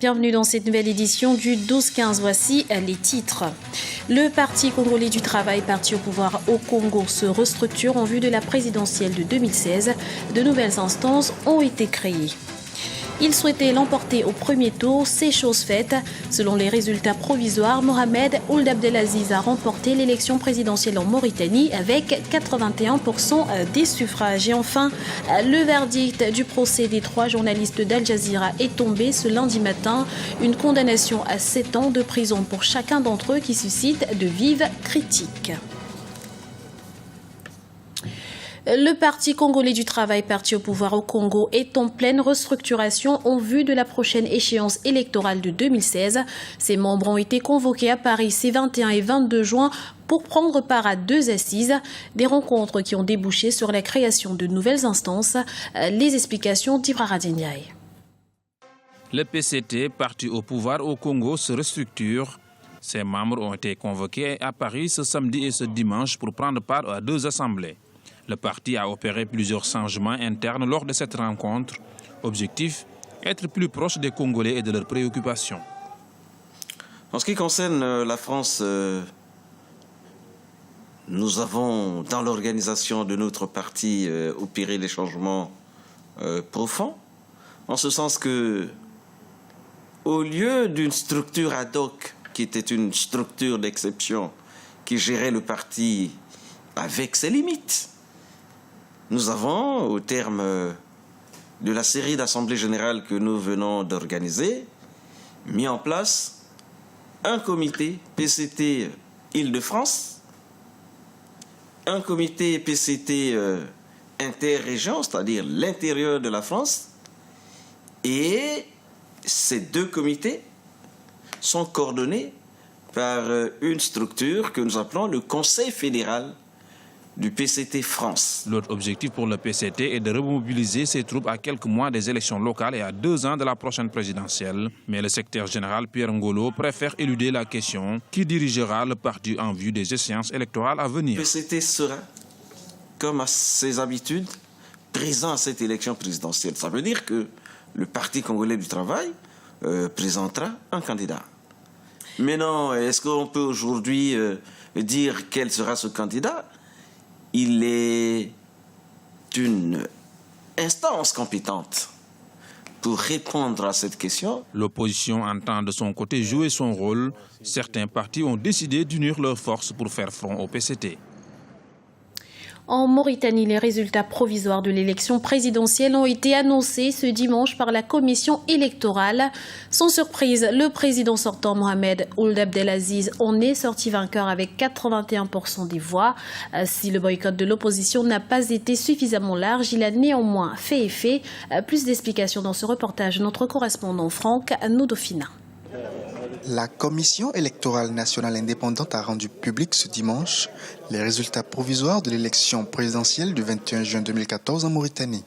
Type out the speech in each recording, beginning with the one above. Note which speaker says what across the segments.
Speaker 1: Bienvenue dans cette nouvelle édition du 12-15. Voici les titres. Le Parti congolais du travail, parti au pouvoir au Congo, se restructure en vue de la présidentielle de 2016. De nouvelles instances ont été créées. Il souhaitait l'emporter au premier tour, c'est chose faite. Selon les résultats provisoires, Mohamed Ould Abdelaziz a remporté l'élection présidentielle en Mauritanie avec 81% des suffrages. Et enfin, le verdict du procès des 3 journalistes d'Al Jazeera est tombé ce lundi matin. Une condamnation à 7 ans de prison pour chacun d'entre eux qui suscite de vives critiques. Le Parti congolais du travail, parti au pouvoir au Congo, est en pleine restructuration en vue de la prochaine échéance électorale de 2016. Ses membres ont été convoqués à Paris ces 21 et 22 juin pour prendre part à 2 assises, des rencontres qui ont débouché sur la création de nouvelles instances. Les explications d'Ibra Radiniaï.
Speaker 2: Le PCT, parti au pouvoir au Congo, se restructure. Ses membres ont été convoqués à Paris ce samedi et ce dimanche pour prendre part à 2 assemblées. Le parti a opéré plusieurs changements internes lors de cette rencontre. Objectif, être plus proche des Congolais et de leurs préoccupations.
Speaker 3: En ce qui concerne la France, nous avons, dans l'organisation de notre parti, opéré des changements profonds, en ce sens que, au lieu d'une structure ad hoc, qui était une structure d'exception, qui gérait le parti avec ses limites, nous avons, au terme de la série d'assemblées générales que nous venons d'organiser, mis en place un comité PCT Île-de-France, un comité PCT interrégion, c'est-à-dire l'intérieur de la France, et ces 2 comités sont coordonnés par une structure que nous appelons le Conseil fédéral du PCT France.
Speaker 2: L'autre objectif pour le PCT est de remobiliser ses troupes à quelques mois des élections locales et à 2 ans de la prochaine présidentielle. Mais le secrétaire général Pierre Ngolo préfère éluder la question qui dirigera le parti en vue des échéances électorales à venir.
Speaker 3: Le PCT sera, comme à ses habitudes, présent à cette élection présidentielle. Ça veut dire que le Parti congolais du travail présentera un candidat. Mais non, est-ce qu'on peut aujourd'hui dire quel sera ce candidat ? Il est une instance compétente pour répondre à cette question.
Speaker 2: L'opposition entend de son côté jouer son rôle. Certains partis ont décidé d'unir leurs forces pour faire front au PCT.
Speaker 1: En Mauritanie, les résultats provisoires de l'élection présidentielle ont été annoncés ce dimanche par la commission électorale. Sans surprise, le président sortant Mohamed Ould Abdelaziz en est sorti vainqueur avec 81% des voix. Si le boycott de l'opposition n'a pas été suffisamment large, il a néanmoins fait effet. Plus d'explications dans ce reportage de notre correspondant Franck Nodofina.
Speaker 4: La Commission électorale nationale indépendante a rendu public ce dimanche les résultats provisoires de l'élection présidentielle du 21 juin 2014 en Mauritanie.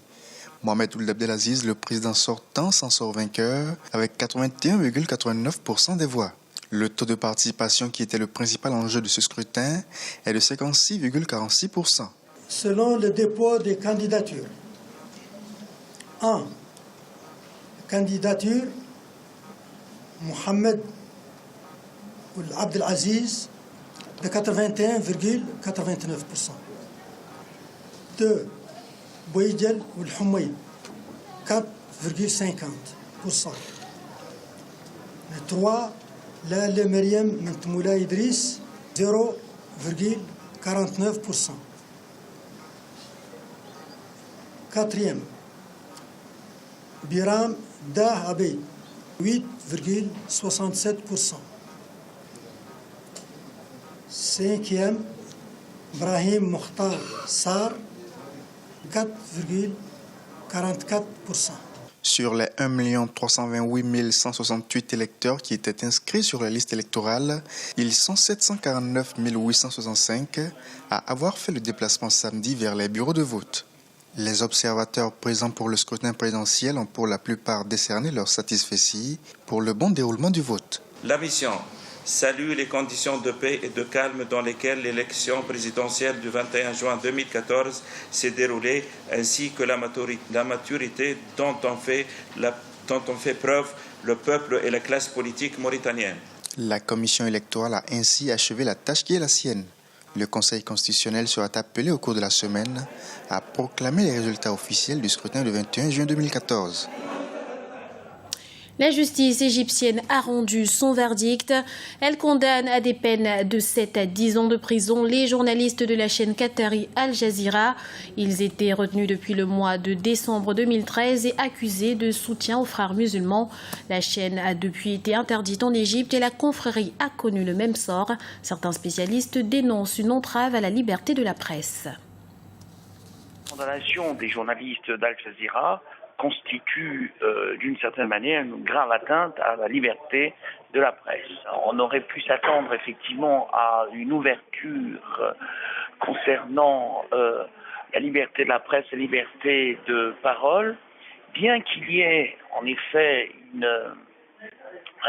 Speaker 4: Mohamed Ould Abdelaziz, le président sortant, s'en sort vainqueur avec 81,89% des voix. Le taux de participation, qui était le principal enjeu de ce scrutin, est de 56,46%.
Speaker 5: Selon le dépôt des candidatures, 1. Candidature Mohamed Ould Abdelaziz de 81,89%. 2. Bouidjel Ould Houmaï, 4,50%. 3. Lale Meriem Mentmoula Idriss, 0,49%. 4. Biram Dah Abid, 8,67%. 5. Brahim Mokhtar Sar, 4,44%.
Speaker 4: Sur les 1 328 168 électeurs qui étaient inscrits sur la liste électorale, ils sont 749 865 à avoir fait le déplacement samedi vers les bureaux de vote. Les observateurs présents pour le scrutin présidentiel ont pour la plupart décerné leur satisfecit pour le bon déroulement du vote.
Speaker 6: La mission salue les conditions de paix et de calme dans lesquelles l'élection présidentielle du 21 juin 2014 s'est déroulée, ainsi que la maturité dont on fait preuve le peuple et la classe politique mauritanienne.
Speaker 4: La commission électorale a ainsi achevé la tâche qui est la sienne. Le Conseil constitutionnel sera appelé au cours de la semaine à proclamer les résultats officiels du scrutin du 21 juin 2014.
Speaker 1: La justice égyptienne a rendu son verdict. Elle condamne à des peines de 7 à 10 ans de prison les journalistes de la chaîne qatari Al Jazeera. Ils étaient retenus depuis le mois de décembre 2013 et accusés de soutien aux frères musulmans. La chaîne a depuis été interdite en Égypte et la confrérie a connu le même sort. Certains spécialistes dénoncent une entrave à la liberté de la presse.
Speaker 7: La condamnation des journalistes d'Al Jazeera constitue d'une certaine manière une grave atteinte à la liberté de la presse. On aurait pu s'attendre effectivement à une ouverture concernant la liberté de la presse, la liberté de parole, bien qu'il y ait en effet une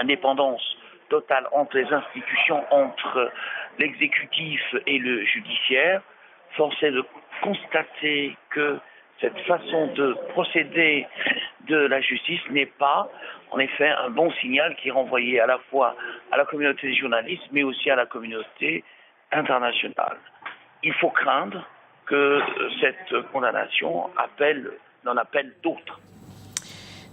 Speaker 7: indépendance totale entre les institutions, entre l'exécutif et le judiciaire. Force est de constater que cette façon de procéder de la justice n'est pas, en effet, un bon signal qui est renvoyé à la fois à la communauté des journalistes, mais aussi à la communauté internationale. Il faut craindre que cette condamnation n'en appelle d'autres.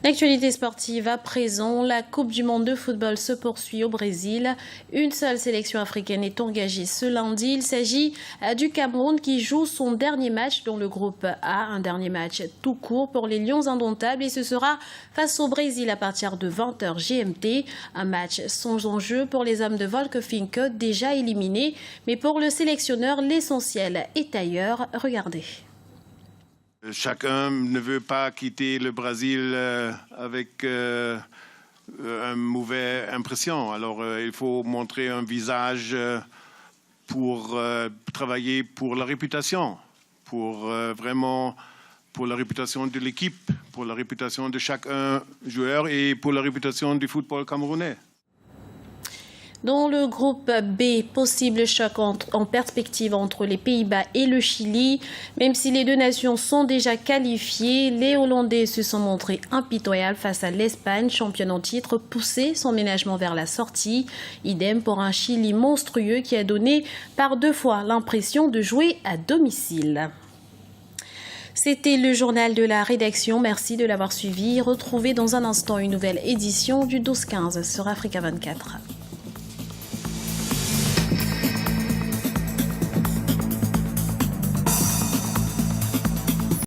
Speaker 1: L'actualité sportive à présent, la Coupe du monde de football se poursuit au Brésil. Une seule sélection africaine est engagée ce lundi. Il s'agit du Cameroun qui joue son dernier match dans le groupe A, un dernier match tout court pour les Lions indomptables et ce sera face au Brésil à partir de 20h GMT. Un match sans enjeu pour les hommes de Volker-Finke déjà éliminés, mais pour le sélectionneur, l'essentiel est ailleurs. Regardez.
Speaker 8: Chacun ne veut pas quitter le Brésil avec une mauvaise impression. Alors, il faut montrer un visage pour travailler pour la réputation, pour vraiment pour la réputation de l'équipe, pour la réputation de chaque joueur et pour la réputation du football camerounais.
Speaker 1: Dans le groupe B, possible choc en perspective entre les Pays-Bas et le Chili. Même si les deux nations sont déjà qualifiées, les Hollandais se sont montrés impitoyables face à l'Espagne, championne en titre, poussé son ménagement vers la sortie. Idem pour un Chili monstrueux qui a donné par 2 fois l'impression de jouer à domicile. C'était le journal de la rédaction. Merci de l'avoir suivi. Retrouvez dans un instant une nouvelle édition du 12-15 sur Africa 24.